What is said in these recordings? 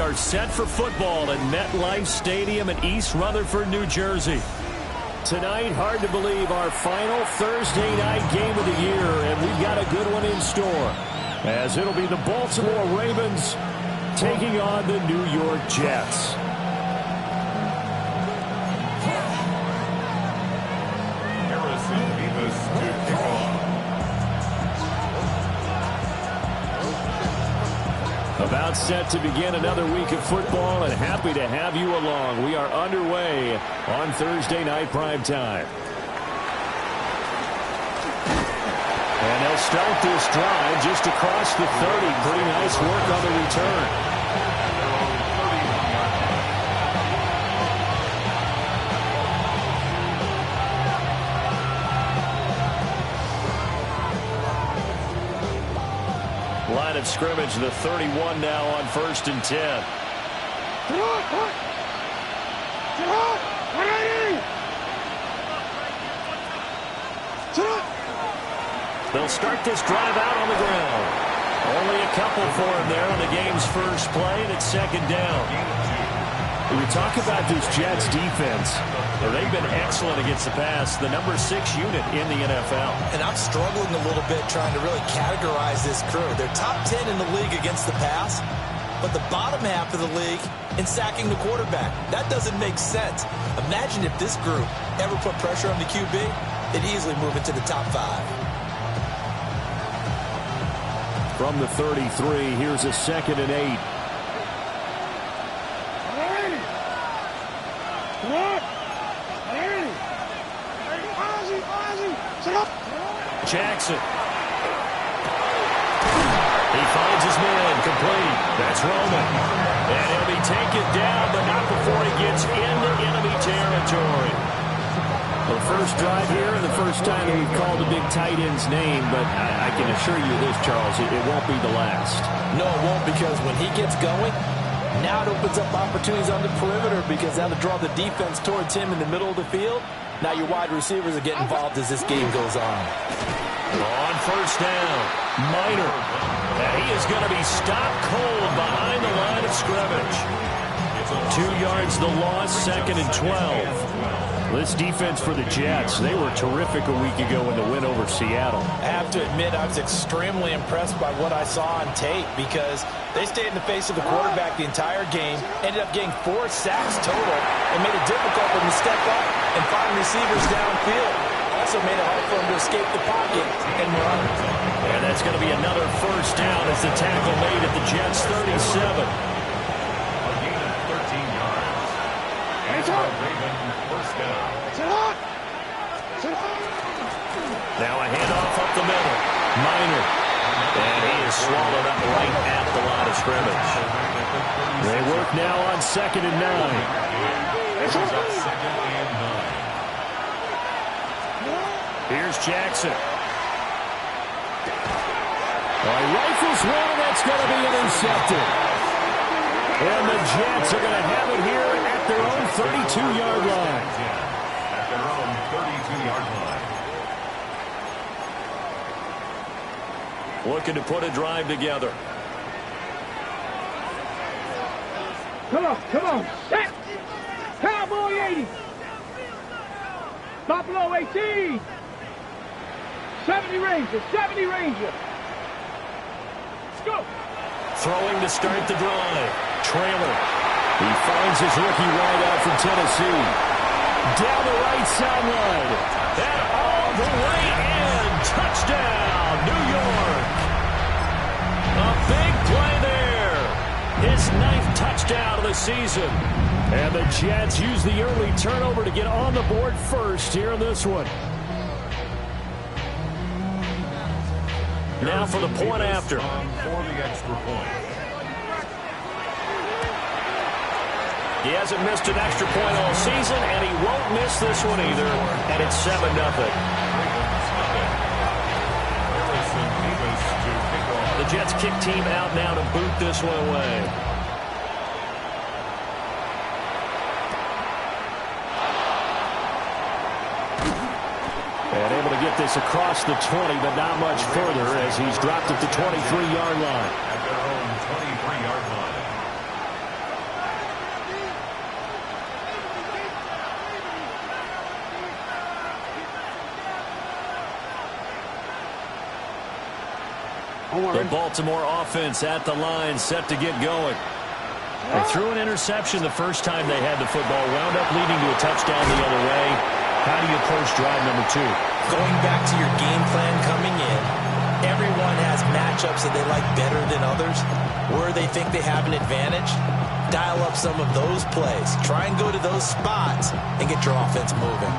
we are set for football at MetLife Stadium in East Rutherford, New Jersey. Tonight, hard to believe, our final Thursday night game of the year, and we've got a good one in store, as it'll be the Baltimore Ravens taking on the New York Jets. About set to begin another week of football, and happy to have you along. We are underway on Thursday night primetime. And they'll start this drive just across the 30. Pretty nice work on the return. Line of scrimmage, the 31 now on 1st and 10. They'll start this drive out on the ground. Only a couple for him there on the game's first play, and it's 2nd down. When we talk about this Jets defense, they've been excellent against the pass, the number 6 unit in the NFL. And I'm struggling a little bit trying to really categorize this crew. They're top 10 in the league against the pass, but the bottom half of the league in sacking the quarterback. That doesn't make sense. Imagine if this group ever put pressure on the QB, they'd easily move into the top 5. From the 33, here's a 2nd and 8. Jackson. He finds his man, complete. That's Roman. And he'll be taken down, but not before he gets into enemy territory. Well, the first drive here and the first time that we've called the big tight end's name, but I can assure you this, Charles, it won't be the last. No, it won't, because when he gets going, now it opens up opportunities on the perimeter, because now to draw the defense towards him in the middle of the field. Now your wide receivers are getting involved as this game goes on. On 1st down, Minor. And he is going to be stopped cold behind the line of scrimmage. 2 yards the loss, 2nd and 12. This defense for the Jets, they were terrific a week ago in the win over Seattle. I have to admit, I was extremely impressed by what I saw on tape, because they stayed in the face of the quarterback the entire game, ended up getting 4 sacks total, and made it difficult for them to step up and find receivers downfield. Also made it hard for them to escape the pocket and run. And that's going to be another 1st down as the tackle made at the Jets' 37. Now a handoff up the middle. Minor. And he is swallowed up right at the line of scrimmage. They work now on 2nd and 9. Here's Jackson. Rifles one, that's going to be intercepted. And the Jets are going to have it here at their own 32-yard line. At their own 32-yard line. Looking to put a drive together. Come on. Set. Cowboy 80. Buffalo 18. 70 Ranger. Let's go. Throwing to start the drive. Trailer. He finds his rookie wideout from Tennessee. Down the right sideline. And all the way in. Touchdown, New York. A big play there. His 9th touchdown of the season. And the Jets use the early turnover to get on the board first here in this one. Now for the point after. For the extra point. He hasn't missed an extra point all season, and he won't miss this one either. And it's 7-0. The Jets kick team out now to boot this one away. And able to get this across the 20, but not much further as he's dropped at the 23-yard line. At their own 23-yard line. The Baltimore offense at the line, set to get going. They threw an interception the first time they had the football, wound up leading to a touchdown the other way. How do you approach drive number 2? Going back to your game plan coming in, everyone has matchups that they like better than others. Where they think they have an advantage, dial up some of those plays. Try and go to those spots and get your offense moving.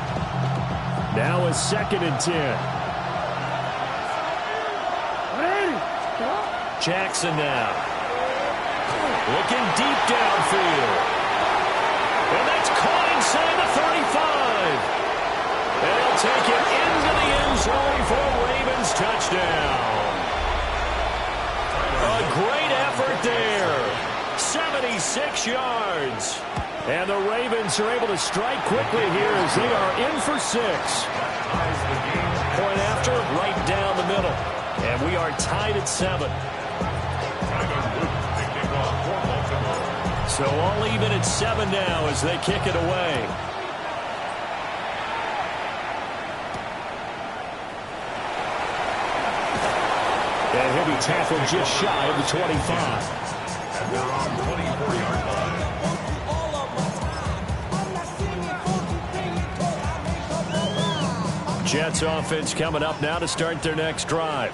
Now is 2nd and 10. Jackson now. Looking deep downfield. And that's caught inside the 35. And he'll take it into the end zone for a Ravens touchdown. A great effort there. 76 yards. And the Ravens are able to strike quickly here as they are in for 6. Point after, right down the middle. And we are tied at 7. So all even at 7 now as they kick it away. And he'll be tackled just shy of the 25. And they're on 24-yard line. Jets offense coming up now to start their next drive.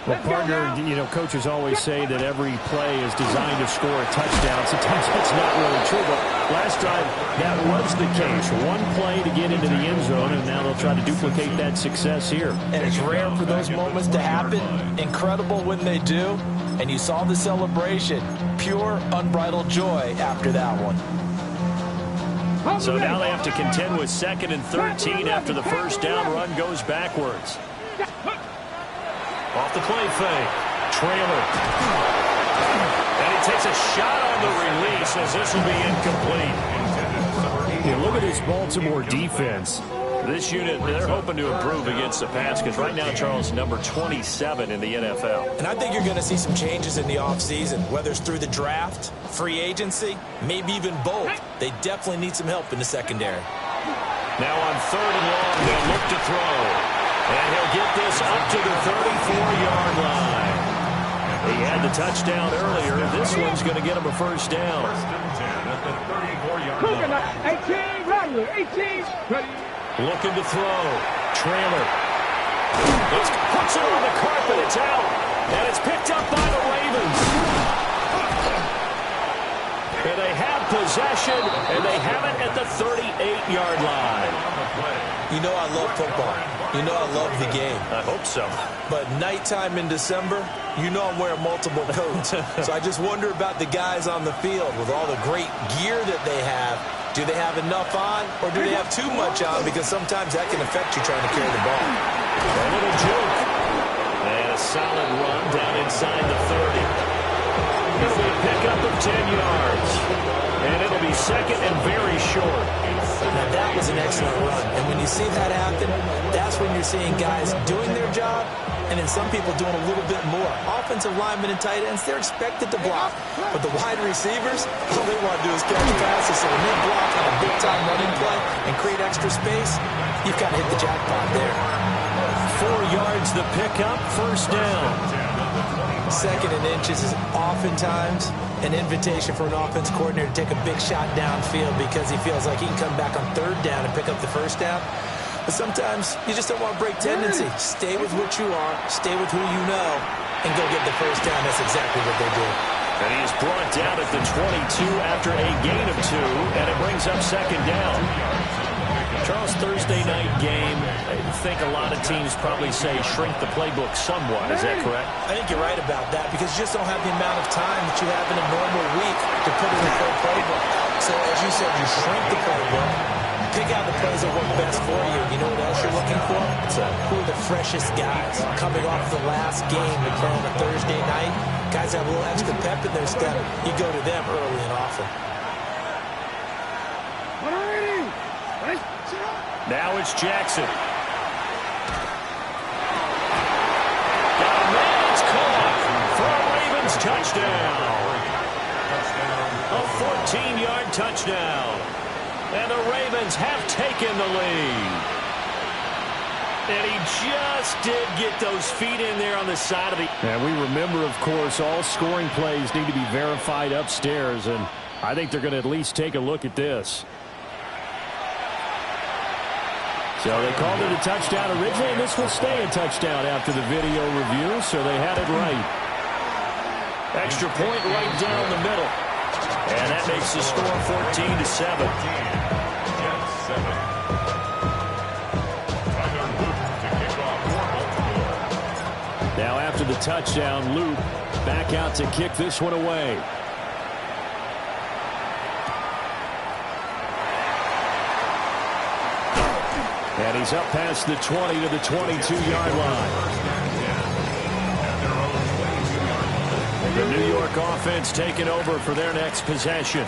Well, partner, you know, coaches always say that every play is designed to score a touchdown. Sometimes that's not really true, but last drive that was the case. One play to get into the end zone, and now they'll try to duplicate that success here. And it's rare for those moments to happen. Incredible when they do. And you saw the celebration. Pure, unbridled joy after that one. So now they have to contend with 2nd and 13 after the first down run goes backwards. Off the play fake. Trailer. And he takes a shot on the release as this will be incomplete. Yeah, look at this Baltimore defense. This unit, they're hoping to improve against the pass because right now, Charles, number 27 in the NFL. And I think you're going to see some changes in the offseason, whether it's through the draft, free agency, maybe even both. They definitely need some help in the secondary. Now on 3rd and long, they'll look to throw. And he'll get this up to the 34-yard line. He had the touchdown earlier. This one's going to get him a first down. 1st and 10 at the 34-yard line. 18, Rattler, 18. Looking to throw. Trailer. Puts it on the carpet. It's out. And it's picked up by the Ravens. And they have possession, and they have it at the 38-yard line. You know I love football. You know I love the game. I hope so. But nighttime in December, you know I'm wearing multiple coats. So I just wonder about the guys on the field with all the great gear that they have. Do they have enough on, or do they have too much on? Because sometimes that can affect you trying to carry the ball. A little juke. And a solid run down inside the 30. It'll be a pickup of 10 yards. And it'll be 2nd and very short. Now, that was an excellent run. And when you see that happen, that's when you're seeing guys doing their job and then some people doing a little bit more. Offensive linemen and tight ends, they're expected to block. But the wide receivers, all they want to do is catch passes. So when they block on a big-time running play and create extra space, you've got to hit the jackpot there. 4 yards the pickup, first down. 2nd and inches is oftentimes an invitation for an offense coordinator to take a big shot downfield because he feels like he can come back on 3rd down and pick up the first down. But sometimes you just don't want to break tendency. Stay with what you are, stay with who you know, and go get the first down. That's exactly what they did. And he is brought down at the 22 after a gain of 2, and it brings up 2nd down. Charles, Thursday night game, I think a lot of teams probably say shrink the playbook somewhat. Is that correct? I think you're right about that because you just don't have the amount of time that you have in a normal week to put in a full playbook. So as you said, you shrink the playbook, pick out the plays that work best for you. You know what else you're looking for? Who are the freshest guys coming off the last game to play on a Thursday night? Guys have a little extra pep in their step. You go to them early and often. Now it's Jackson. Got a man, it's caught for a Ravens touchdown. A 14-yard touchdown. And the Ravens have taken the lead. And he just did get those feet in there on the side of the... And we remember, of course, all scoring plays need to be verified upstairs, and I think they're going to at least take a look at this. So they called it a touchdown originally, and this will stay a touchdown after the video review, so they had it right. Extra point right down the middle. And that makes the score 14-7. Now after the touchdown, Luke back out to kick this one away. And he's up past the 20 to the 22-yard line. The New York offense taking over for their next possession.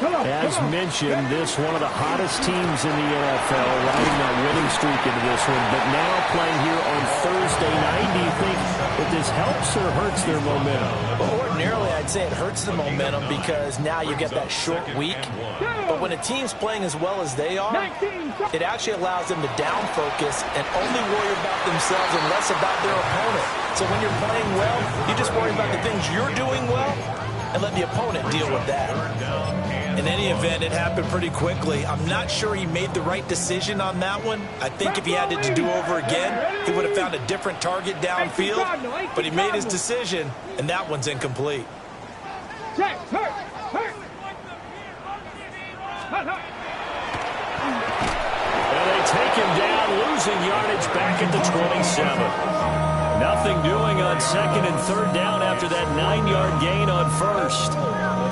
As mentioned, this one of the hottest teams in the NFL, riding that winning streak into this one, but now playing here on Thursday night. Do you think that this helps or hurts their momentum? Well, ordinarily, I'd say it hurts the momentum because now you get that short week. But when a team's playing as well as they are, it actually allows them to down focus and only worry about themselves and less about their opponent. So when you're playing well, you just worry about the things you're doing well and let the opponent deal with that. In any event, it happened pretty quickly. I'm not sure he made the right decision on that one. I think if he had it to do over again, he would have found a different target downfield. But he made his decision, and that one's incomplete. Well, they take him down, losing yardage back at the 27. Nothing doing on second and third down after that 9-yard gain on first.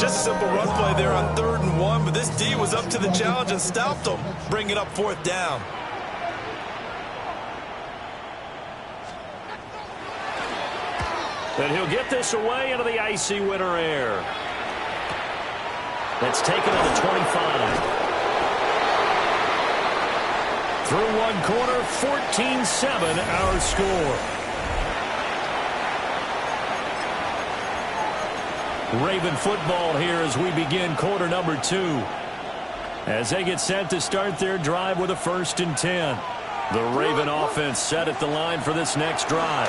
Just a simple run play there on 3rd and 1, but this D was up to the challenge and stopped them, bringing up 4th down. But he'll get this away into the icy winter air. That's taken on the 25. Through one quarter, 14-7 our score. Raven football here as we begin quarter number 2. As they get set to start their drive with a 1st and 10. The Raven offense set at the line for this next drive.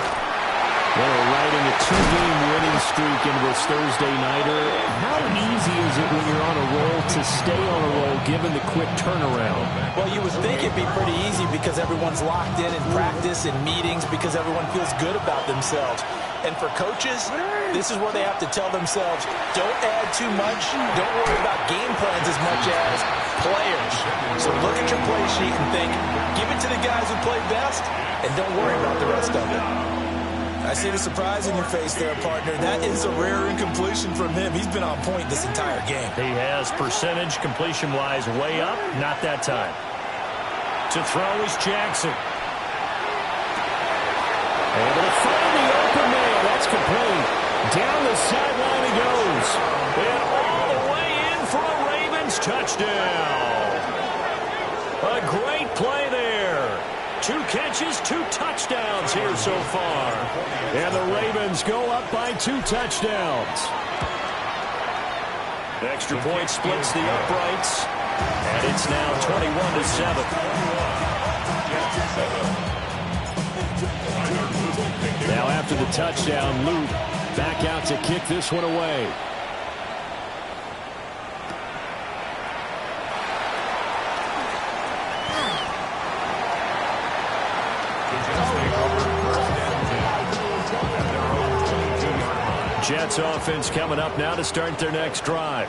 They're riding a 2-game winning streak into this Thursday nighter. How easy is it when you're on a roll to stay on a roll given the quick turnaround? Well, you would think it'd be pretty easy because everyone's locked in practice and meetings because everyone feels good about themselves. And for coaches, this is where they have to tell themselves, don't add too much, don't worry about game plans as much as players. So look at your play sheet and think, give it to the guys who play best, and don't worry about the rest of it. I see the surprise in your face there, partner. That is a rare incompletion from him. He's been on point this entire game. He has percentage completion-wise way up, not that time. To throw is Jackson. Able to find the open man. That's complete. Down the sideline he goes. And all the way in for a Ravens touchdown. A great play there. 2 catches, 2 touchdowns here so far. And the Ravens go up by 2 touchdowns. Extra point splits the uprights. And it's now 21-7. Now after the touchdown, Luke back out to kick this one away. Jets offense coming up now to start their next drive.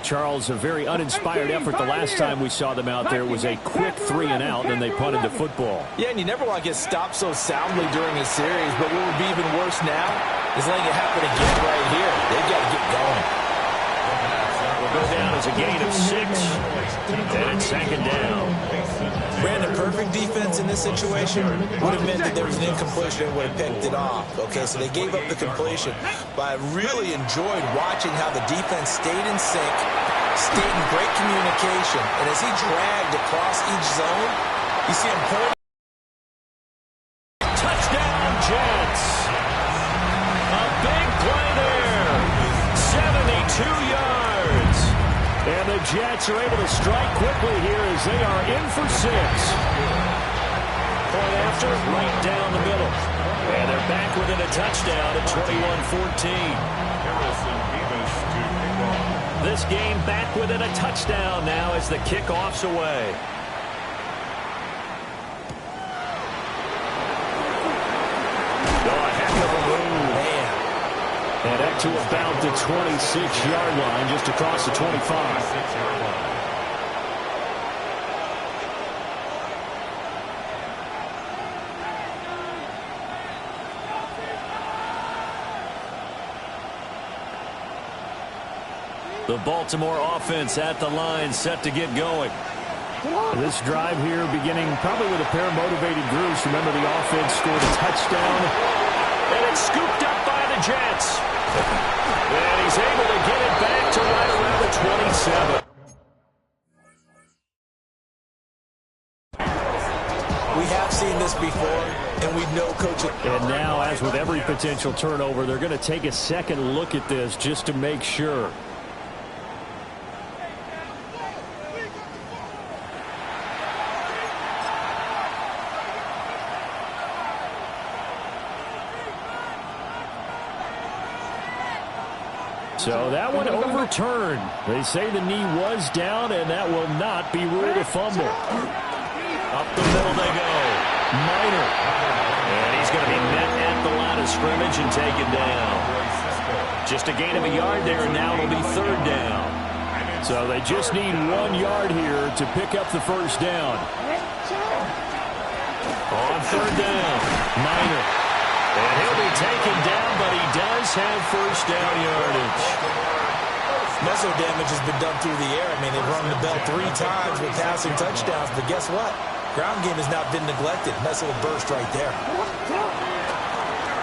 Charles, a very uninspired effort the last time we saw them out there was a quick 3 and out, and they punted the football. Yeah, and you never want to get stopped so soundly during a series, but what would be even worse now is letting it happen again right here. They've got to get going. Will go down as a gain of 6, and it's 2nd down. Brandon, perfect defense in this situation would have meant that there was an incompletion and would have picked it off. Okay, so they gave up the completion. But I really enjoyed watching how the defense stayed in sync, stayed in great communication. And as he dragged across each zone, you see him point. Touchdown, Jets. A big play there. 72 yards. And the Jets are able to strike quickly here as they are in for 6. point after, right down the middle. And they're back within a touchdown at 21-14. Harrison Bemis to kick off. This game back within a touchdown now as the kickoff's away. And back to about the 26-yard line, just across the 25. 26-yard line. The Baltimore offense at the line, set to get going. This drive here beginning probably with a pair of motivated groups. Remember, the offense scored a touchdown. And it's scooped up by the Jets. And he's able to get it back to right around the 27. We have seen this before, and we know coaches. And now, as with every potential turnover, they're going to take a second look at this just to make sure. So that one overturned. They say the knee was down, and that will not be ruled a fumble. Up the middle they go. Minor. And he's going to be met at the line of scrimmage and taken down. Just a gain of a yard there, and now it'll be third down. So they just need 1 yard here to pick up the first down. On third down, Minor. And he'll be taken down, but he does have first down yardage. Muscle damage has been done through the air. I mean, they've rung the bell 3 times with passing touchdowns, but guess what? Ground game has not been neglected. Nice little burst right there.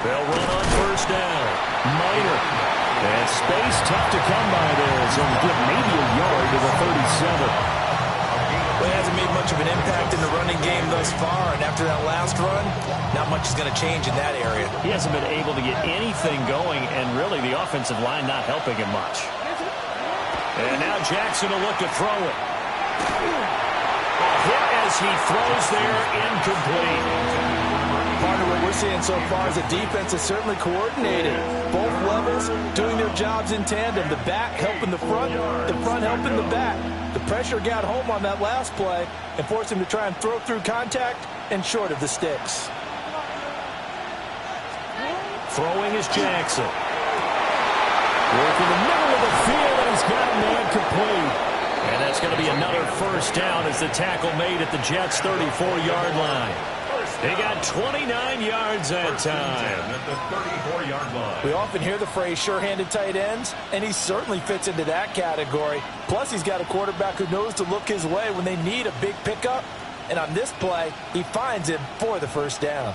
They'll run on first down. Minor. And space tough to come by there. So give maybe a yard to the 37. Well, he hasn't made much of an impact in the running game thus far, and after that last run, not much is going to change in that area. He hasn't been able to get anything going, and really the offensive line not helping him much. And now Jackson will look to throw it. A hit as he throws there, incomplete. Part of what we're seeing so far is the defense is certainly coordinated. Both levels doing their jobs in tandem. The back helping the front helping the back. The pressure got home on that last play and forced him to try and throw through contact and short of the sticks. Throwing is Jackson. Working the middle of the field, and he's got a man complete. And that's going to be another first down as the tackle made at the Jets' 34-yard line. They got 29 yards that time. At the 34-yard line. We often hear the phrase sure-handed tight ends, and he certainly fits into that category. Plus, he's got a quarterback who knows to look his way when they need a big pickup. And on this play, he finds him for the first down.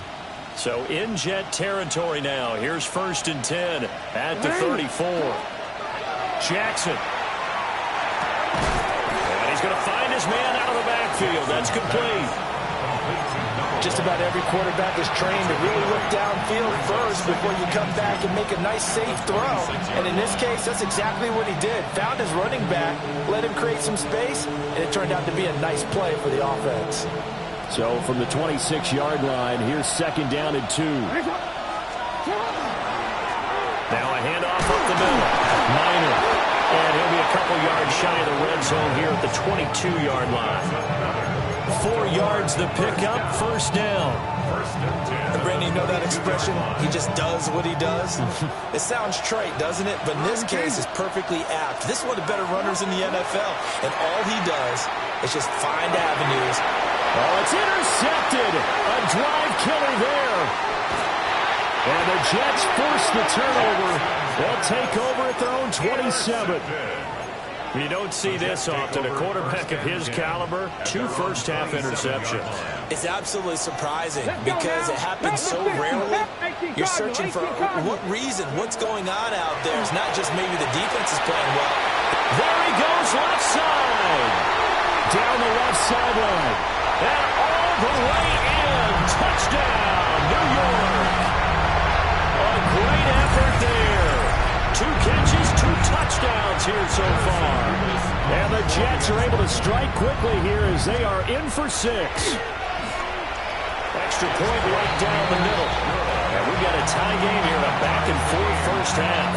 So in Jet territory now. Here's 1st and 10 at the 34. Jackson. And he's going to find his man out of the backfield. That's complete. Just about every quarterback is trained to really look downfield first before you come back and make a nice, safe throw. And in this case, that's exactly what he did. Found his running back, let him create some space, and it turned out to be a nice play for the offense. So from the 26-yard line, here's 2nd down and 2. Now a handoff up the middle. Minor. And he'll be a couple yards shy of the red zone here at the 22-yard line. 4 yards the pickup, first down. And Brandon, you know that expression? He just does what he does. It sounds trite, doesn't it? But in this case, it's perfectly apt. This is one of the better runners in the NFL. And all he does is just find avenues. Oh, it's intercepted. A drive killer there. And the Jets force the turnover. They'll take over at their own 27. You don't see this often. A quarterback of his caliber, 2 first-half interceptions. It's absolutely surprising because it happens so rarely. You're searching for what reason, what's going on out there. It's not just maybe the defense is playing well. There he goes, left side. Down the left sideline. And all the way in. Touchdown, New York. A great effort there. 2 catches, 2 touchdowns here so far. And the Jets are able to strike quickly here as they are in for 6. extra point right down the middle. And we've got a tie game here, a back-and-forth first half.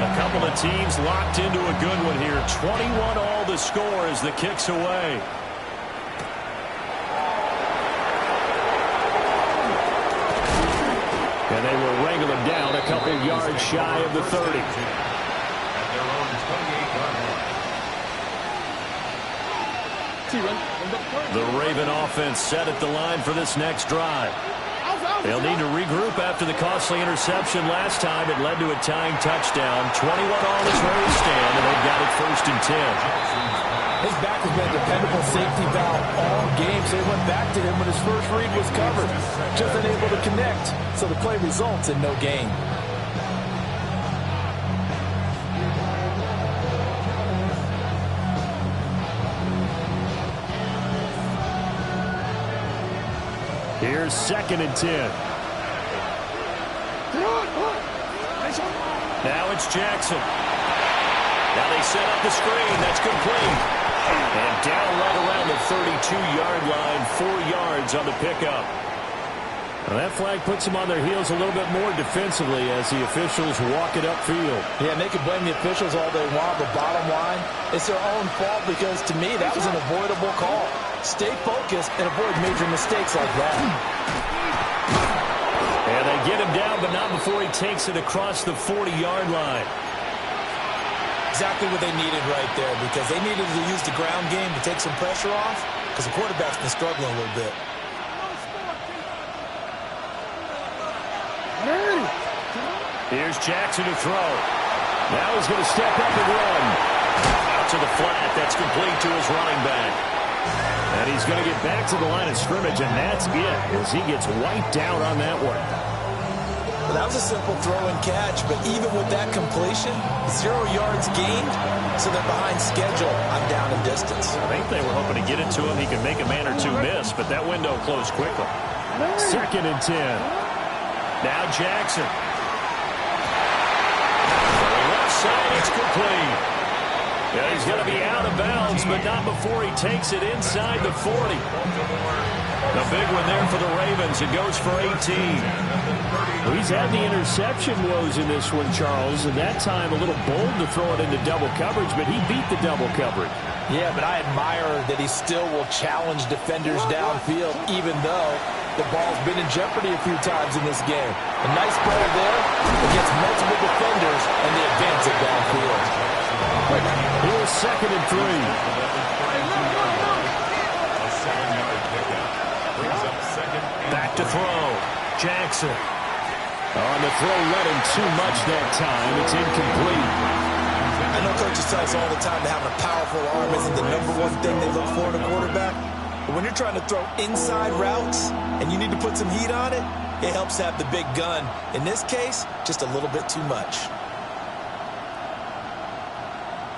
A couple of teams locked into a good one here. 21 all the score as the kick's away. And they will wrangle him down a couple yards shy of the 30. The Raven offense set at the line for this next drive. They'll need to regroup after the costly interception last time. It led to a tying touchdown. 21 all is where they stand, and they've got it 1st and 10. His back has been a dependable safety valve all game, so they went back to him when his first read was covered. Just unable to connect, so the play results in no gain. Here's 2nd and 10. Now it's Jackson. Now they set up the screen. That's complete. And down right around the 32-yard line, 4 yards on the pickup. Well, that flag puts them on their heels a little bit more defensively as the officials walk it upfield. Yeah, and they can blame the officials all they want, but bottom line, it's their own fault because, to me, that was an avoidable call. Stay focused and avoid major mistakes like that. And they get him down, but not before he takes it across the 40-yard line. Exactly what they needed right there, because they needed to use the ground game to take some pressure off, because the quarterback's been struggling a little bit. Here's Jackson to throw. Now he's going to step up and run. Out to the flat. That's complete to his running back. And he's going to get back to the line of scrimmage, and that's it as he gets wiped out on that one. Well, that was a simple throw and catch, but even with that completion, 0 yards gained, so they're behind schedule on down and distance. I think they were hoping to get it to him. He could make a man or two miss, but that window closed quickly. 2nd and 10. Now Jackson. Left side, it's complete. Yeah, he's going to be out of bounds, but not before he takes it inside the 40. The big one there for the Ravens. It goes for 18. Well, he's had the interception woes in this one, Charles, and that time a little bold to throw it into double coverage, but he beat the double coverage. Yeah, but I admire that he still will challenge defenders downfield, even though the ball's been in jeopardy a few times in this game. A nice ball there against multiple defenders, and they advance it downfield. Here's 2nd and 3. Back to throw. Jackson. On the throw, led him too much that time. It's incomplete. I know coaches tell us all the time that having a powerful arm isn't the #1 thing they look for in a quarterback. But when you're trying to throw inside routes and you need to put some heat on it, it helps have the big gun. In this case, just a little bit too much.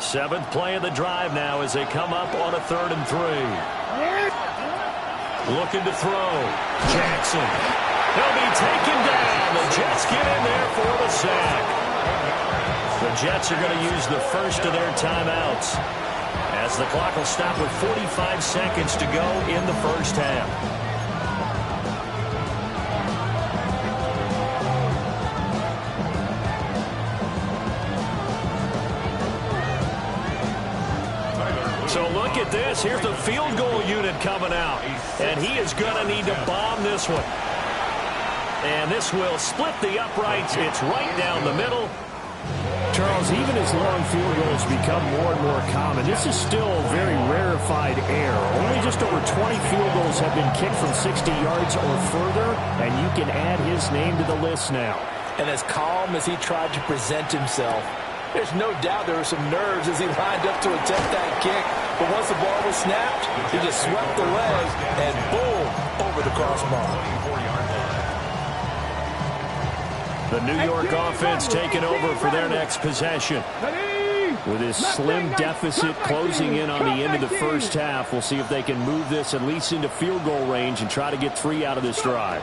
7th play of the drive now as they come up on a 3rd and 3. Looking to throw. Jackson. He'll be taken down. The Jets get in there for the sack. The Jets are going to use the first of their timeouts as the clock will stop with 45 seconds to go in the first half. So look at this. Here's the field goal unit coming out. And he is going to need to bomb this one. And this will split the uprights. It's right down the middle. Charles, even as long field goals become more and more common, this is still very rarefied air. Only just over 20 field goals have been kicked from 60 yards or further, and you can add his name to the list now. And as calm as he tried to present himself, there's no doubt there were some nerves as he lined up to attempt that kick. But once the ball was snapped, he just swept the leg and boom, over the crossbar. The New York offense taking over for their next possession. With his slim deficit closing in on the end of the first half, we'll see if they can move this at least into field goal range and try to get 3 out of this drive.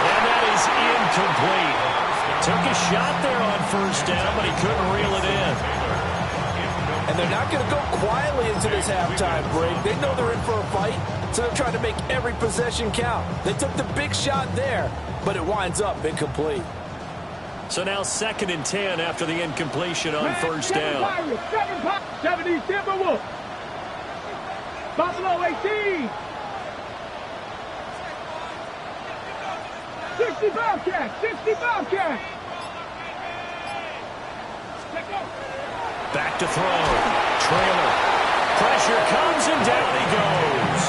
And that is incomplete. Took a shot there on first down, but he couldn't reel it in. And they're not going to go quietly into this halftime break. They know they're in for a fight, so they're trying to make every possession count. They took the big shot there, but it winds up incomplete. So now 2nd and 10 after the incompletion on first down. 70 Timberwolves. Buffalo 18. 60 Bobcats. 60 Bobcats. Back to throw. Trailer. Pressure comes and down he goes.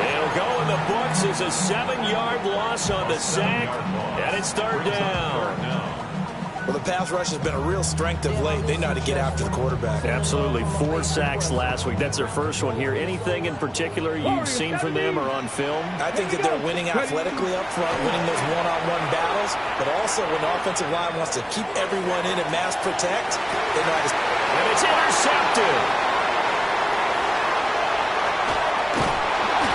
It'll go in the books as a 7-yard loss on the sack, and it's 3rd down. Well, the pass rush has been a real strength of late. They know how to get after the quarterback. Absolutely. 4 sacks last week. That's their first one here. Anything in particular you've seen from them or on film? I think that they're winning athletically up front, winning those one-on-one battles, but also when the offensive line wants to keep everyone in and mass protect, they know how to... And it's intercepted.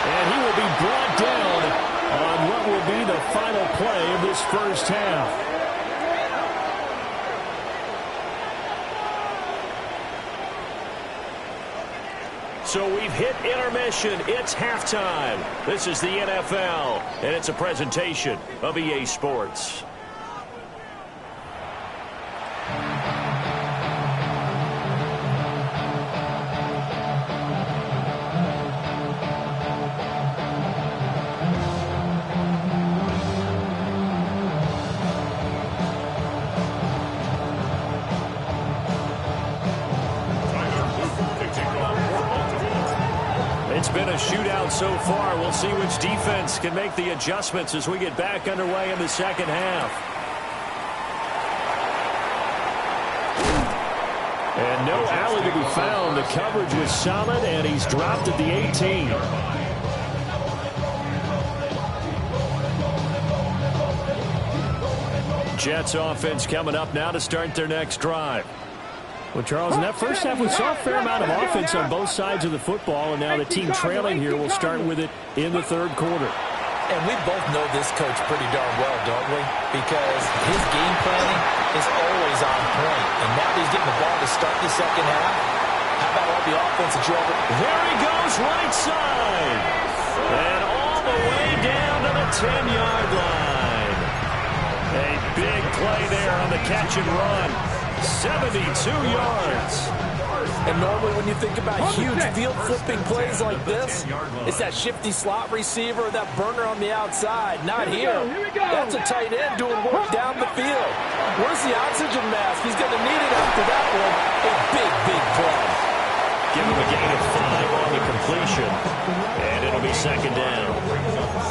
And he will be brought down on what will be the final play of this first half. So we've hit intermission. It's halftime. This is the NFL, and it's a presentation of EA Sports. It's been a shootout so far. We'll see which defense can make the adjustments as we get back underway in the second half. And no alley to be found. The coverage was solid, and he's dropped at the 18. Jets offense coming up now to start their next drive. Well, Charles, in that first half, we saw a fair amount of offense on both sides of the football, and now the team trailing here will start with it in the 3rd quarter. And we both know this coach pretty darn well, don't we? Because his game planning is always on point. And now he's getting the ball to start the second half. How about all the offense that you're able... There he goes, right side. And all the way down to the 10-yard line. A big play there on the catch and run. 72 yards. And normally when you think about huge field-flipping plays like this, it's that shifty slot receiver or that burner on the outside. Not here. That's a tight end doing work down the field. Where's the oxygen mask? He's going to need it after that one. A big, big play. Give him a gain of 5 on the completion, and it'll be 2nd down.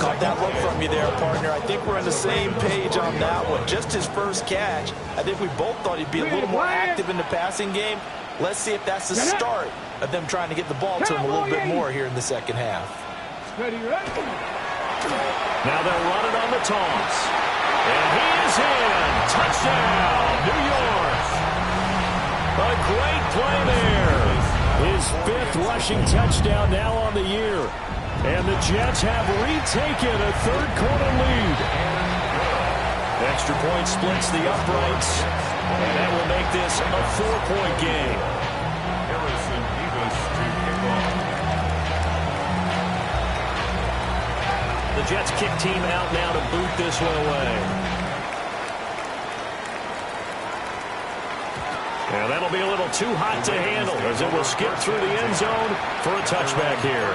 Caught that look from you there, partner. I think we're on the same page on that one. Just his first catch. I think we both thought he'd be a little more active in the passing game. Let's see if that's the start of them trying to get the ball to him a little bit more here in the second half. Now they'll run it on the toss. And he is in. Touchdown, New York. A great play there. His 5th rushing touchdown now on the year. And the Jets have retaken a 3rd quarter lead. Extra point splits the uprights. And that will make this a 4-point game. Harrison Davis to kick off. The Jets kick team out now to boot this one away. And that'll be a little too hot to handle as it will skip through the end zone for a touchback here.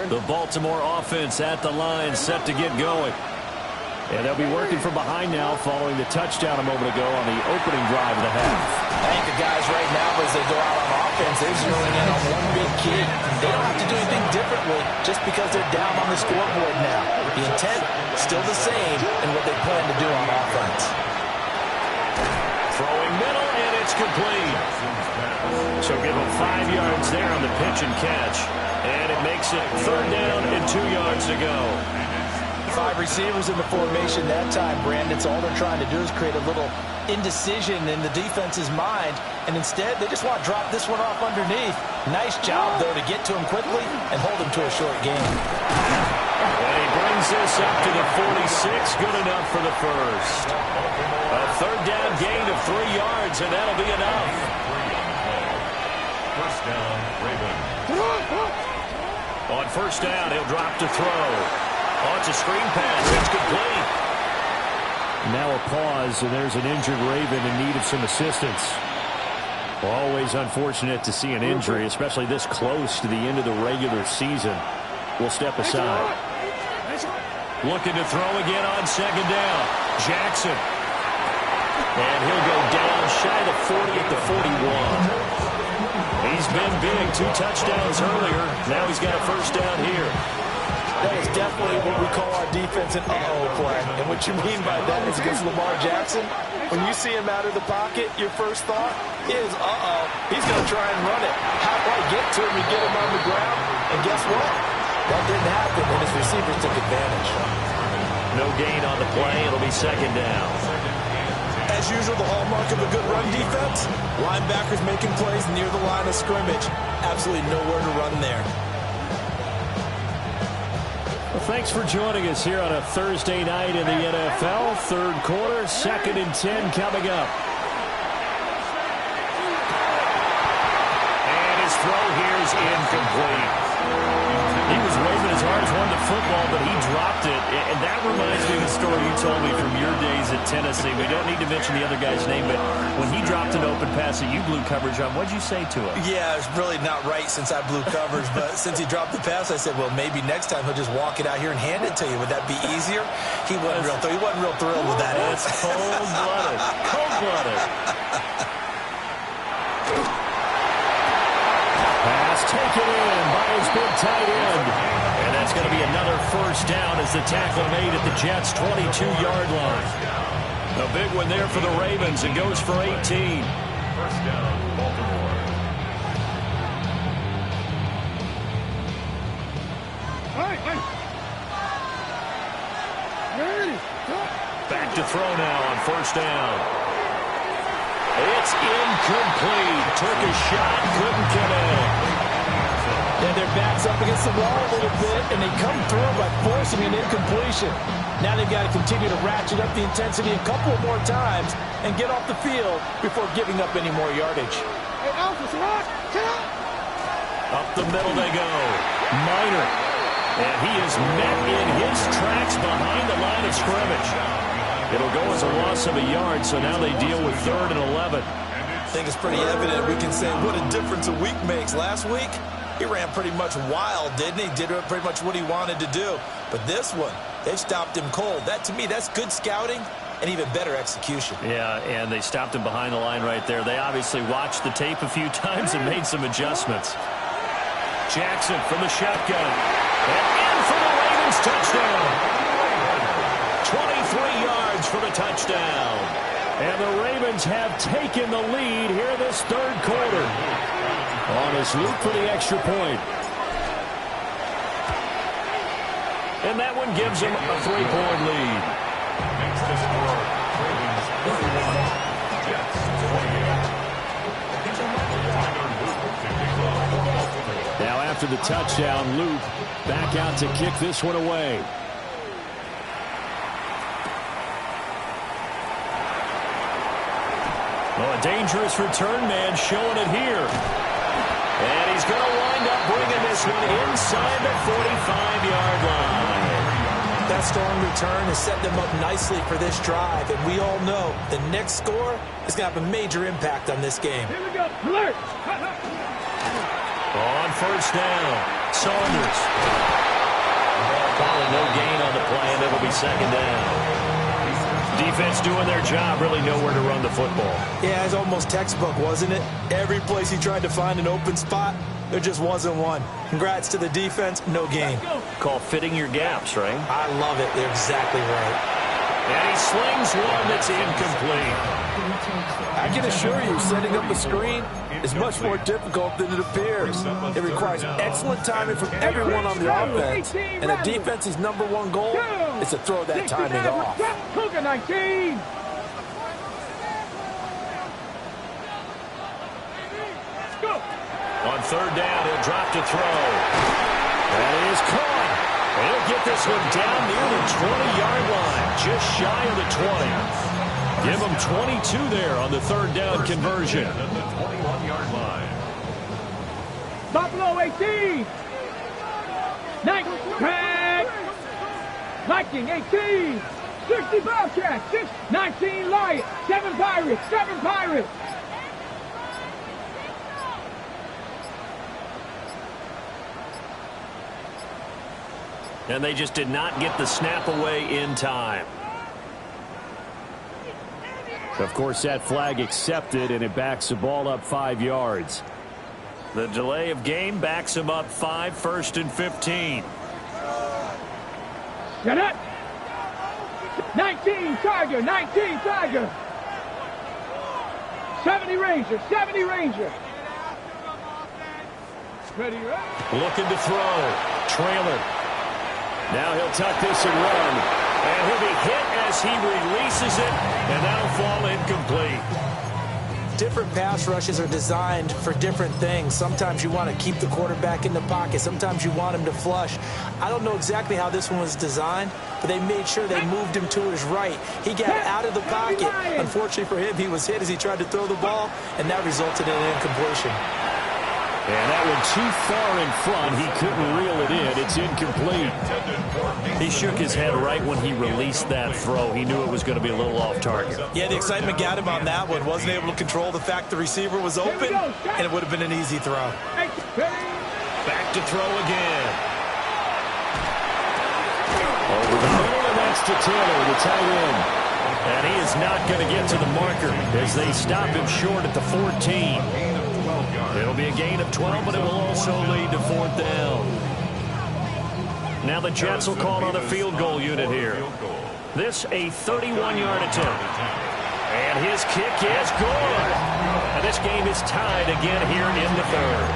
The Baltimore offense at the line, set to get going. And they'll be working from behind now following the touchdown a moment ago on the opening drive of the half. I think the guys right now, as they go out on offense, they're zeroing in on one big key. They don't have to do anything differently just because they're down on the scoreboard now. The intent, still the same in what they plan to do on offense. Throwing middle, and it's complete. So give them 5 yards there on the pitch and catch. And it makes it 3rd down and 2 yards to go. 5 receivers in the formation that time, Brandon. So all they're trying to do is create a little indecision in the defense's mind, and instead they just want to drop this one off underneath. Nice job, though, to get to him quickly and hold him to a short game. And he brings this up to the 46. Good enough for the first. A third down gain of 3 yards, and that'll be enough. First down, Ravens. On first down, he'll drop to throw. Oh, it's a screen pass. It's complete. Now a pause, and there's an injured Raven in need of some assistance. Always unfortunate to see an injury, especially this close to the end of the regular season. We'll step aside. Looking to throw again on second down. Jackson. And he'll go down shy of the 40 at the 41. He's been big. 2 touchdowns earlier. Now he's got a first down here. That is definitely what we call our defense an uh-oh play. And what you mean by that is against Lamar Jackson, when you see him out of the pocket, your first thought is, uh-oh, he's going to try and run it. How do I get to him and get him on the ground? And guess what? That didn't happen, and his receivers took advantage. No gain on the play. It'll be second down. As usual, the hallmark of a good run defense, linebackers making plays near the line of scrimmage. Absolutely nowhere to run there. Well, thanks for joining us here on a Thursday night in the NFL. Third quarter, 2nd and 10 coming up. And his throw here is incomplete. He was waving as hard as one to football, but he dropped it. And that reminds me of the story you told me from your days at Tennessee. We don't need to mention the other guy's name, but when he dropped an open pass that you blew coverage on, what'd you say to him? Yeah, it's really not right since I blew coverage, but since he dropped the pass, I said, well, maybe next time he'll just walk it out here and hand it to you. Would that be easier? He wasn't real thrilled with that. That's cold-blooded. Cold-blooded. Pass taken in by his big tight end. And that's going to be another first down as the tackle made at the Jets' 22-yard line. A big one there for the Ravens. It goes for 18. First down, Baltimore. Back to throw now on first down. It's incomplete. Took a shot, couldn't get in. And their back's up against the wall a little bit, and they come through by forcing an incompletion. Now they've got to continue to ratchet up the intensity a couple more times and get off the field before giving up any more yardage. Up the middle they go. Minor. And he is met in his tracks behind the line of scrimmage. It'll go as a loss of a yard, so now they deal with 3rd and 11. I think it's pretty evident. We can say what a difference a week makes. Last week, he ran pretty much wild, didn't he? Did pretty much what he wanted to do. But this one, they've stopped him cold. That, to me, that's good scouting and even better execution. Yeah, and they stopped him behind the line right there. They obviously watched the tape a few times and made some adjustments. Jackson from the shotgun. And in for the Ravens touchdown. 23 yards for the touchdown. And the Ravens have taken the lead here this third quarter. On his loop for the extra point. And that one gives him a 3-point lead. Next to score, Ravens 31, Jets 28. Now after the touchdown, Loop back out to kick this one away. Oh, a dangerous return man showing it here. And he's going to wind up bringing this one inside the 45-yard line. That strong return has set them up nicely for this drive, and we all know the next score is going to have a major impact on this game. Here we go. Alert. On first down, Saunders. Calling no gain on the play, and it'll be second down. Defense doing their job, really nowhere to run the football. Yeah, it's almost textbook, wasn't it? Every place he tried to find an open spot, there just wasn't one. Congrats to the defense, no gain. Call fitting your gaps, right? I love it. They're exactly right. And he slings one that's incomplete. I can assure you, setting up a screen is much more difficult than it appears. It requires excellent timing from everyone on the offense, and the defense's #1 goal is to throw that timing off. Cougar 19. Go. On third down, he'll drop to throw. That is caught. He'll get this one down near the 20-yard line, just shy of the 20. Give him 22 there on the third down conversion. At the 21-yard line. Buffalo 18. Viking 18. 60 Bobcats. 19 Lions. 7 Pirates. 7 Pirates. And they just did not get the snap away in time. Of course, that flag accepted, and it backs the ball up 5 yards. The delay of game backs him up 5, 1st and 15. Get it. 19 Tiger. 19 Tiger. 70 Ranger. 70 Ranger. Ready, right? Looking to throw. Trailer. Now he'll tuck this and run. And he'll be hit as he releases it, and that'll fall incomplete. Different pass rushes are designed for different things. Sometimes you want to keep the quarterback in the pocket. Sometimes you want him to flush. I don't know exactly how this one was designed, but they made sure they moved him to his right. He got out of the pocket. Unfortunately for him, he was hit as he tried to throw the ball, and that resulted in an incompletion. And that one too far in front. He couldn't reel it in. It's incomplete. He shook his head right when he released that throw. He knew it was going to be a little off target. Yeah, the excitement got him on that one. Wasn't able to control the fact the receiver was open, and it would have been an easy throw. Back to throw again. Over the middle, and that's to Taylor, the tight end. And he is not going to get to the marker as they stop him short at the 14. It'll be a gain of 12, but it will also lead to 4th down. Now the Jets will call on a field goal unit here. This a 31-yard attempt. And his kick is good. And this game is tied again here in the third.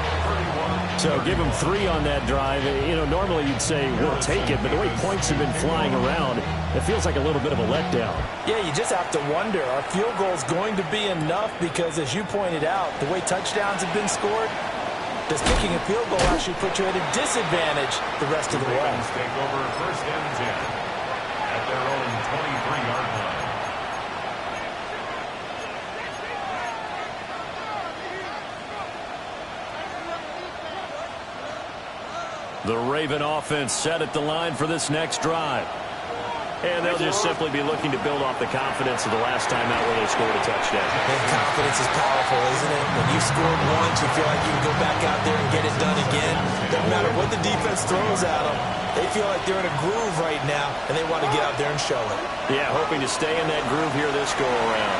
So give him 3 on that drive. You know, normally you'd say, we'll take it, but the way points have been flying around, it feels like a little bit of a letdown. Yeah, you just have to wonder, are field goals going to be enough? Because as you pointed out, the way touchdowns have been scored, does kicking a field goal actually put you at a disadvantage the rest of the way? Take over 1st and 10 at their own 23-yard line. The Raven offense set at the line for this next drive. And they'll just simply be looking to build off the confidence of the last time out where they scored a touchdown. And confidence is powerful, isn't it? When you've scored once, you feel like you can go back out there and get it done again. Doesn't matter what the defense throws at them. They feel like they're in a groove right now, and they want to get out there and show it. Yeah, hoping to stay in that groove here this go-around.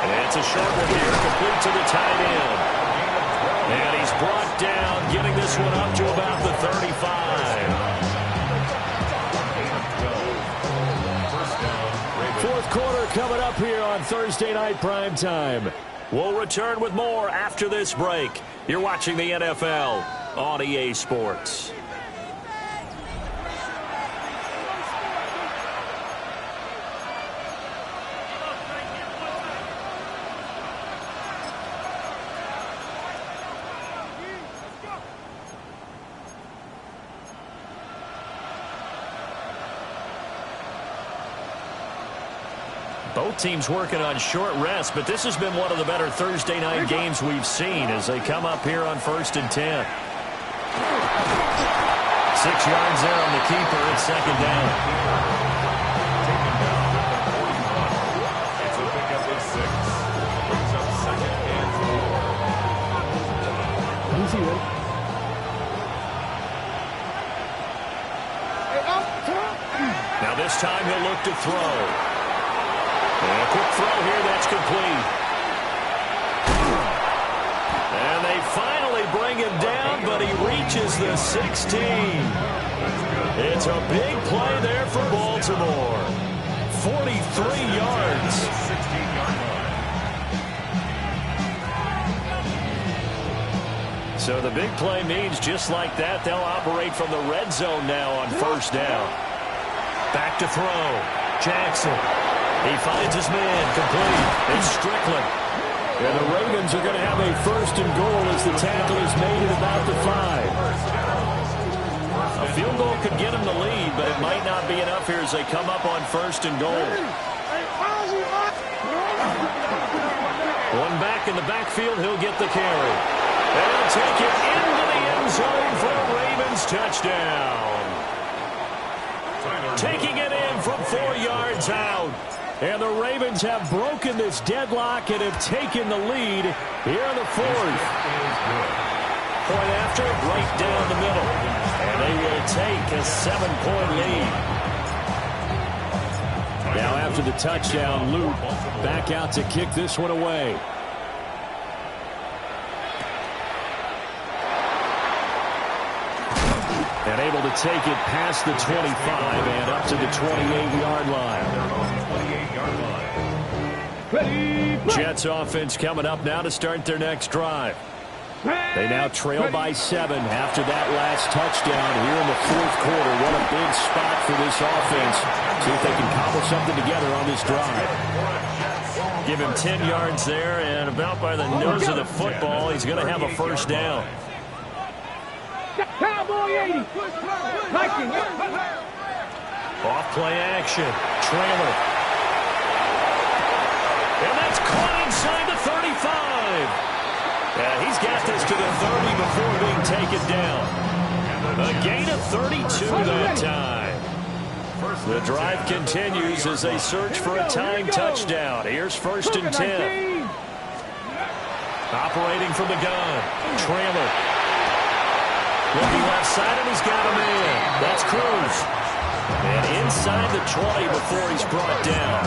And it's a short one here, complete to the tight end. And he's brought down, getting this one up to about the 35. Fourth quarter coming up here on Thursday Night Primetime. We'll return with more after this break. You're watching the NFL on EA Sports. Both teams working on short rest, but this has been one of the better Thursday night games we've seen as they come up here on 1st and 10. 6 yards there on the keeper. It's 2nd down. It's a pickup of 6. Brings up 2nd and 4. Now this time he'll look to throw. And a quick throw here, that's complete. And they finally bring him down, but he reaches the 16. It's a big play there for Ball. Baltimore. 43 yards. 16-yard line. So the big play means just like that, they'll operate from the red zone now on first down. Back to throw. Jackson. He finds his man. Complete. It's Strickland. And the Ravens are going to have a first and goal as the tackle is made at about the 5. A field goal could get him the lead, but it might not be enough here as they come up on first and goal. One back in the backfield, he'll get the carry. And he'll take it into the end zone for a Ravens touchdown. Taking it in from 4 yards out. And the Ravens have broken this deadlock and have taken the lead here in the 4th. Point after, right down the middle. And they will take a 7-point lead. Now after the touchdown, Luke back out to kick this one away. And able to take it past the 25 and up to the 28-yard line. Jets offense coming up now to start their next drive. They now trail by 7 after that last touchdown here in the 4th quarter. What a big spot for this offense. See if they can cobble something together on this drive. Give him 10 yards there, and about by the nose of the football, he's going to have a first down. Cowboy 80. Off play action. Trailer. And that's caught inside the 35. Yeah, he's got this to the 30 before being taken down. A gain of 32 that time. The drive continues as they search for a tying touchdown. Here's first and 10. Operating from the gun. Trailer. Looking left side, and he's got a man. That's Cruz. And inside the 20 before he's brought down.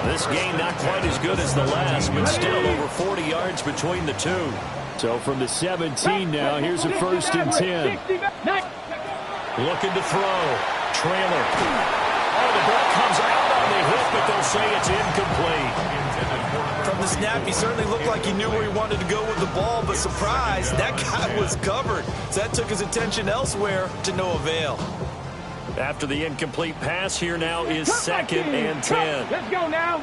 This game not quite as good as the last, but still over 40 yards between the two. So from the 17 now, here's a first and 10. Looking to throw. Trailer. Oh, the ball comes out on the hit, but they'll say it's incomplete. From the snap, he certainly looked like he knew where he wanted to go with the ball, but surprise, that guy was covered. So that took his attention elsewhere to no avail. After the incomplete pass, here now is second and 10. Let's go now.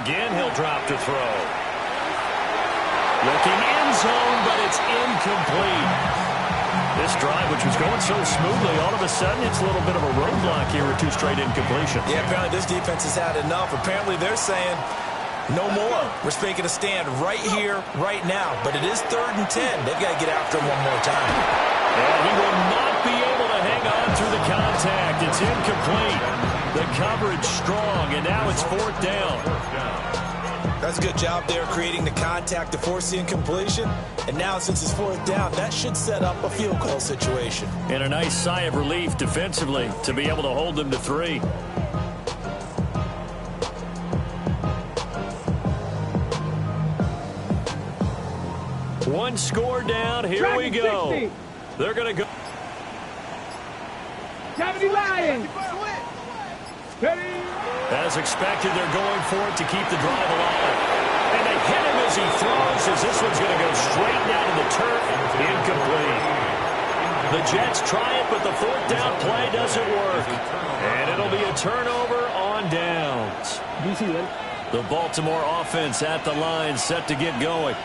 Again, he'll drop to throw. Looking end zone, but it's incomplete. This drive, which was going so smoothly, all of a sudden it's a little bit of a roadblock here with 2 straight incompletions. Yeah, apparently this defense has had enough. Apparently they're saying no more. We're making a stand right here, right now. But it is 3rd and 10. They've got to get after him one more time. And he will not be able to hang on through the contact. It's incomplete. The coverage strong, and now it's 4th down. That's a good job there creating the contact to force the incompletion. And now since it's 4th down, that should set up a field goal situation. And a nice sigh of relief defensively to be able to hold them to 3. One score down. Here we go. 60. They're going to go. 70 Lions. Ready. As expected, they're going for it to keep the drive alive. And they hit him as he throws, as this one's going to go straight down to the turf. Incomplete. The Jets try it, but the 4th down play doesn't work. And it'll be a turnover on downs. The Baltimore offense at the line, set to get going.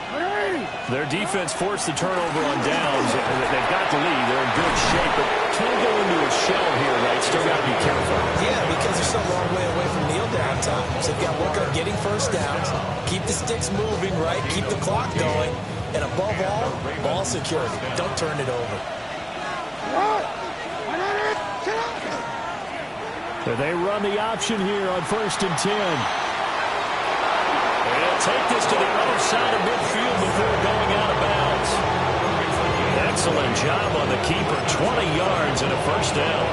Their defense forced the turnover on downs. They've got the lead. They're in good shape, but can't go into a shell here, right? Still got to be careful. Yeah, because they're still a long way away from kneel down time. So they've got to work on getting first downs, keep the sticks moving, right? Keep the clock going. And above all, ball security. Don't turn it over. So they run the option here on first and 10. They'll take this to the other side of midfield before going out of bounds. Excellent job on the keeper. 20 yards and a first down.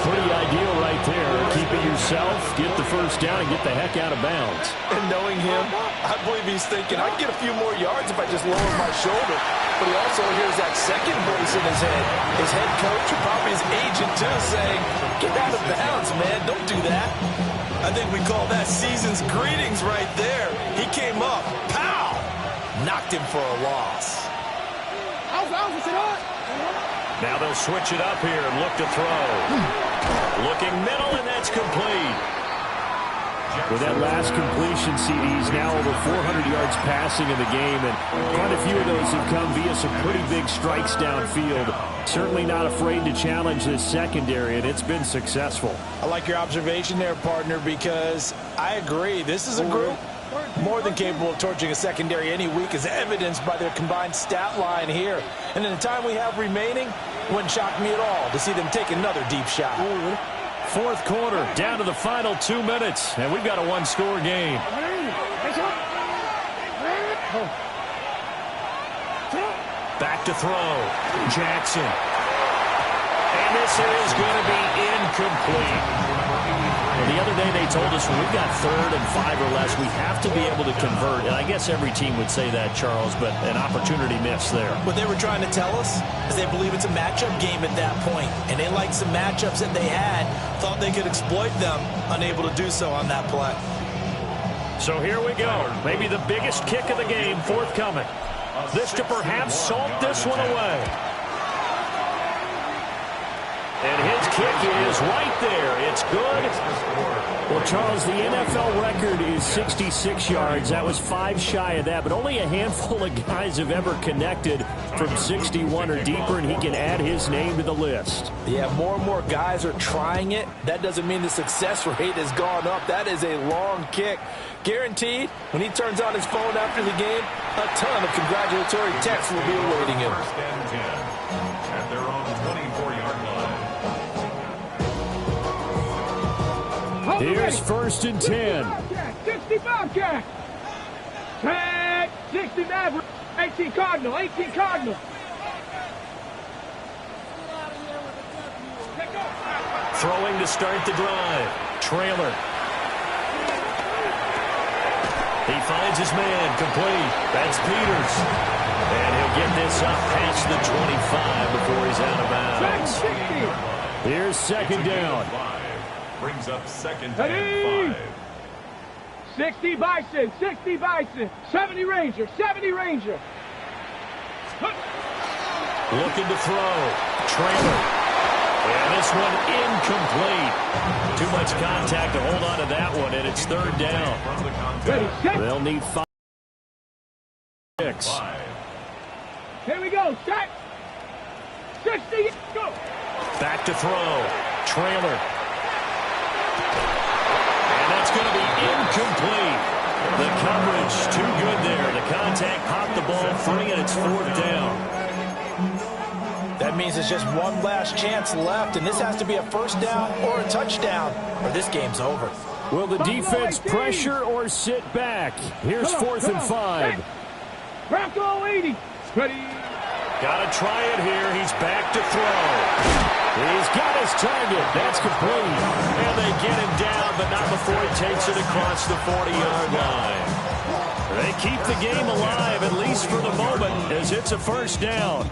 Pretty ideal right there, keeping you yourself, get the first down, and get the heck out of bounds. And knowing him, I believe he's thinking, I can get a few more yards if I just lower my shoulder. But he also hears that second voice in his head. His head coach, or probably his agent too, saying, get out of bounds, man. Don't do that. I think we call that season's greetings right there. He came up, pow! Knocked him for a loss. Now they'll switch it up here and look to throw. Looking middle, and that's complete. With that last completion, CD's now over 400 yards passing in the game, and quite a few of those have come via some pretty big strikes downfield. Certainly not afraid to challenge this secondary, and it's been successful. I like your observation there, partner, because I agree. This is a group more than capable of torching a secondary any week, as evidenced by their combined stat line here. And in the time we have remaining, it wouldn't shock me at all to see them take another deep shot. Fourth quarter, down to the final 2 minutes, and we've got a one-score game. Back to throw. Jackson. And this is going to be incomplete. Well, the other day they told us when we've got 3rd and 5 or less, we have to be able to convert. And I guess every team would say that, Charles, but an opportunity missed there. What they were trying to tell us is they believe it's a matchup game at that point, and they liked some matchups that they had, thought they could exploit them, unable to do so on that play. So here we go. Maybe the biggest kick of the game forthcoming. This to perhaps salt this one away. And his kick is right there. It's good. Well, Charles, the NFL record is 66 yards. That was 5 shy of that, but only a handful of guys have ever connected from 61 or deeper, and he can add his name to the list. Yeah, more and more guys are trying it. That doesn't mean the success rate has gone up. That is a long kick. Guaranteed, when he turns on his phone after the game, a ton of congratulatory texts will be awaiting him. First and 10 at their own 24-yard line. Here's 1st and 10. 60 Bobcat. Tag, 60 Maverick. 18 Cardinal, 18 Cardinal. Throwing to start the drive. Trailer. He finds his man, complete. That's Peters. And he'll get this up past the 25 before he's out of bounds. Here's 2nd down. Brings up 2nd and 5. 60 Bison, 60 Bison. 70 Ranger, 70 Ranger. Looking to throw. Trailer. And this one incomplete. Too much contact to hold on to that one, and it's 3rd down. They'll need 5. Here we go. Set. 60. Go. Back to throw. Trailer. And that's going to be incomplete. The coverage too good there. The contact popped the ball free, and it's 4th down. That means there's just one last chance left, and this has to be a first down or a touchdown, or this game's over. Will the defense pressure or sit back? Here's 4th and 5. Bronco 80. Ready. Got to try it here. He's back to throw. He's got his target. That's complete. And they get him down, but not before he takes it across the 40-yard line. They keep the game alive, at least for the moment, as it's a first down.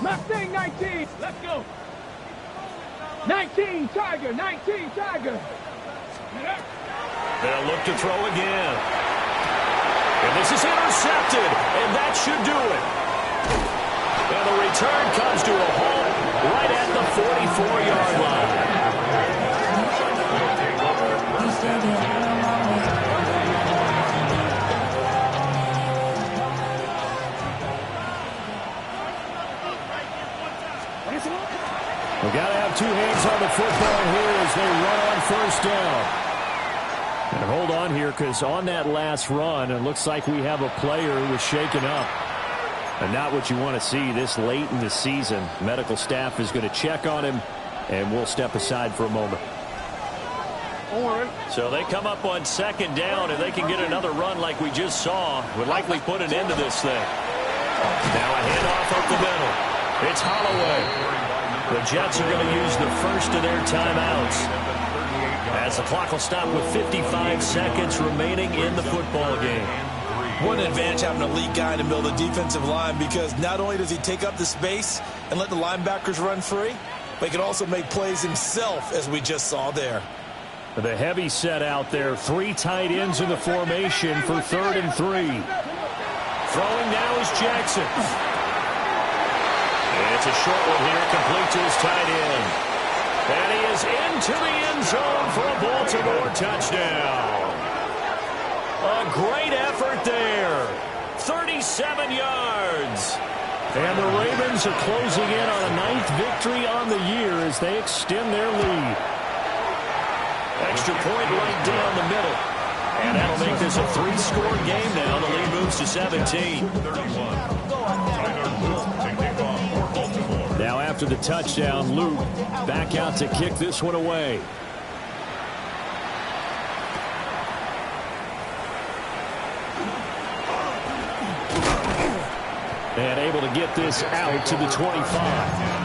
Mustang 19. Let's go. 19 Tiger. 19 Tiger. They'll look to throw again. And this is intercepted, and that should do it. And the return comes to a halt right at the 44-yard line. We've got to have 2 hands on the football here as they run on 1st down. And hold on here, because on that last run, it looks like we have a player who was shaken up. And not what you want to see this late in the season. Medical staff is going to check on him, and we'll step aside for a moment. So they come up on 2nd down, and they can get another run like we just saw. Would likely put an end to this thing. Now a handoff up the middle. It's Holloway. The Jets are going to use the first of their timeouts, as the clock will stop with 55 seconds remaining in the football game. What an advantage having a lead guy in the middle of the defensive line, because not only does he take up the space and let the linebackers run free, but he can also make plays himself, as we just saw there. The heavy set out there. 3 tight ends in the formation for 3rd and 3. Throwing now is Jackson. It's a short one here, complete to his tight end. And he is into the end zone for a Baltimore touchdown. A great effort there. 37 yards. And the Ravens are closing in on a 9th victory on the year as they extend their lead. Extra point right down the middle. And that'll make this a 3-score game now. The lead moves to 17. Now after the touchdown, Luke back out to kick this one away. And able to get this out to the 25.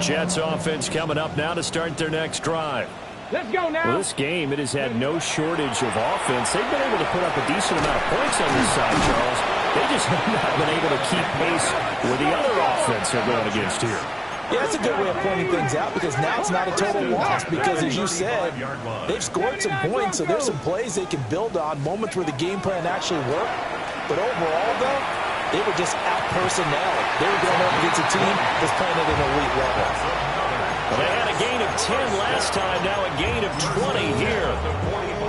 Jets offense coming up now to start their next drive. Let's go now. Well, this game, it has had no shortage of offense. They've been able to put up a decent amount of points on this side, Charles. They just have not been able to keep pace with the other offense they're going against here. Yeah, that's a good way of pointing things out, because now it's not a total loss, because as you said, they've scored some points, so there's some plays they can build on, moments where the game plan actually worked. But overall, though, they were just out-personnel. They were going up against a team that's playing at an elite level. Well, they had a gain of 10 last time, now a gain of 20 here.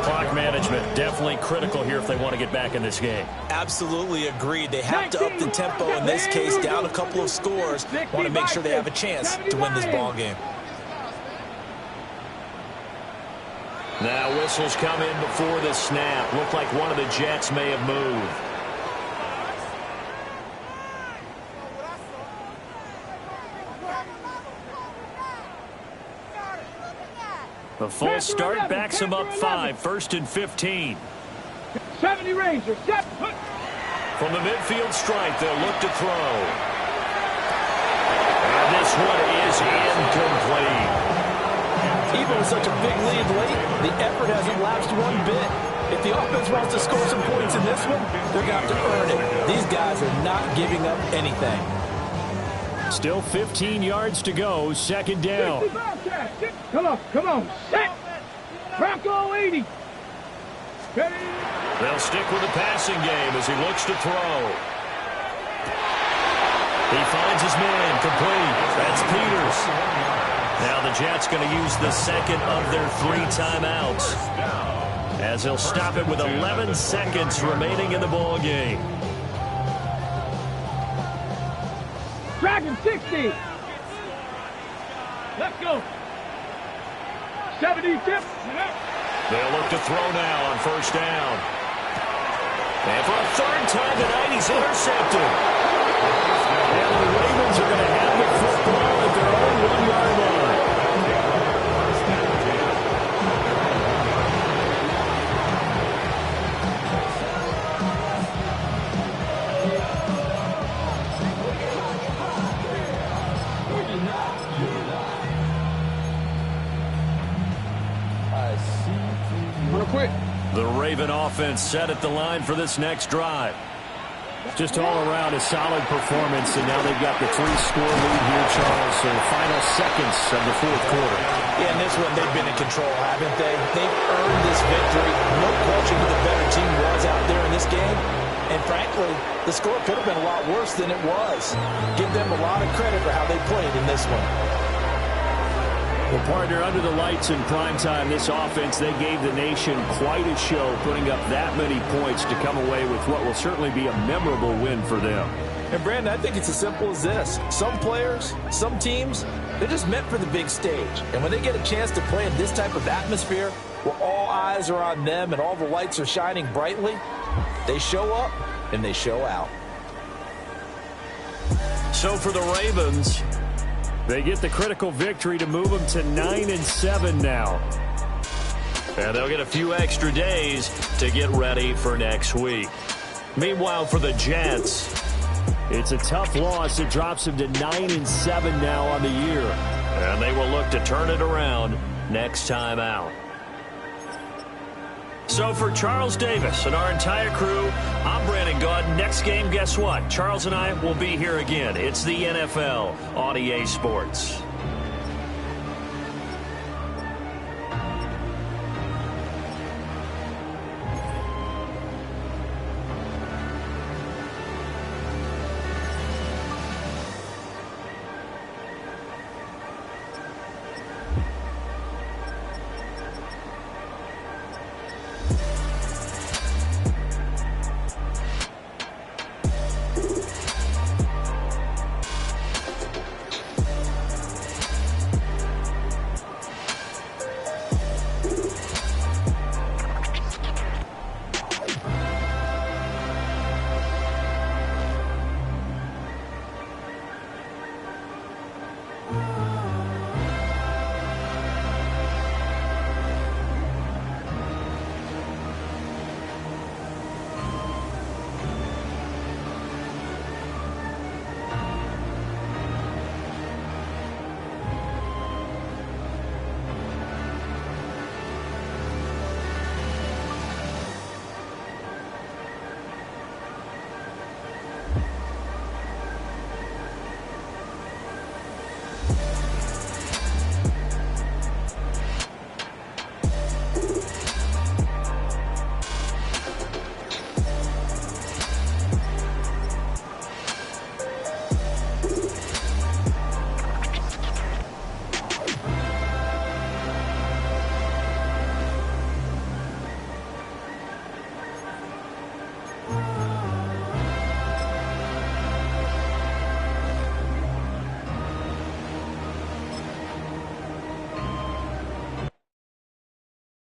Clock management definitely critical here if they want to get back in this game. Absolutely agreed. They have to up the tempo in this case, down a couple of scores. Want to make sure they have a chance to win this ball game. Now whistles come in before the snap. Looked like one of the Jets may have moved. The false start backs him up 5, 1st and 15. 70 Rangers, set. From the midfield stripe, they'll look to throw. And this one is incomplete. Even with such a big lead late, the effort hasn't lapsed one bit. If the offense wants to score some points in this one, they're going to have to earn it. These guys are not giving up anything. Still 15 yards to go, 2nd down. Come on, set. Bronco 80. They'll stick with the passing game as he looks to throw. He finds his man, complete. That's Peters. Now the Jets going to use the 2nd of their 3 timeouts, as he'll stop it with 11 seconds remaining in the ball game. Dragon 60. Let's go. 70 tip. They'll look to throw now on 1st down. And for a 3rd time tonight, he's intercepted. And the Ravens are going to have the football at their own 1-yard line. The Raven offense set at the line for this next drive. Just all around a solid performance, and now they've got the 3-score lead here, Charles, so the final seconds of the 4th quarter. Yeah, in this one, they've been in control, haven't they? They've earned this victory. No question who the better team was out there in this game. And frankly, the score could have been a lot worse than it was. Give them a lot of credit for how they played in this one. Well, partner, under the lights in primetime, this offense, they gave the nation quite a show, putting up that many points to come away with what will certainly be a memorable win for them. And, Brandon, I think it's as simple as this. Some players, some teams, they're just meant for the big stage. And when they get a chance to play in this type of atmosphere, where all eyes are on them and all the lights are shining brightly, they show up and they show out. So for the Ravens, they get the critical victory to move them to 9-7 now. And they'll get a few extra days to get ready for next week. Meanwhile, for the Jets, it's a tough loss. It drops them to 9-7 now on the year. And they will look to turn it around next time out. So for Charles Davis and our entire crew, I'm Brandon Gaudin. Next game, guess what? Charles and I will be here again. It's the NFL on EA Sports.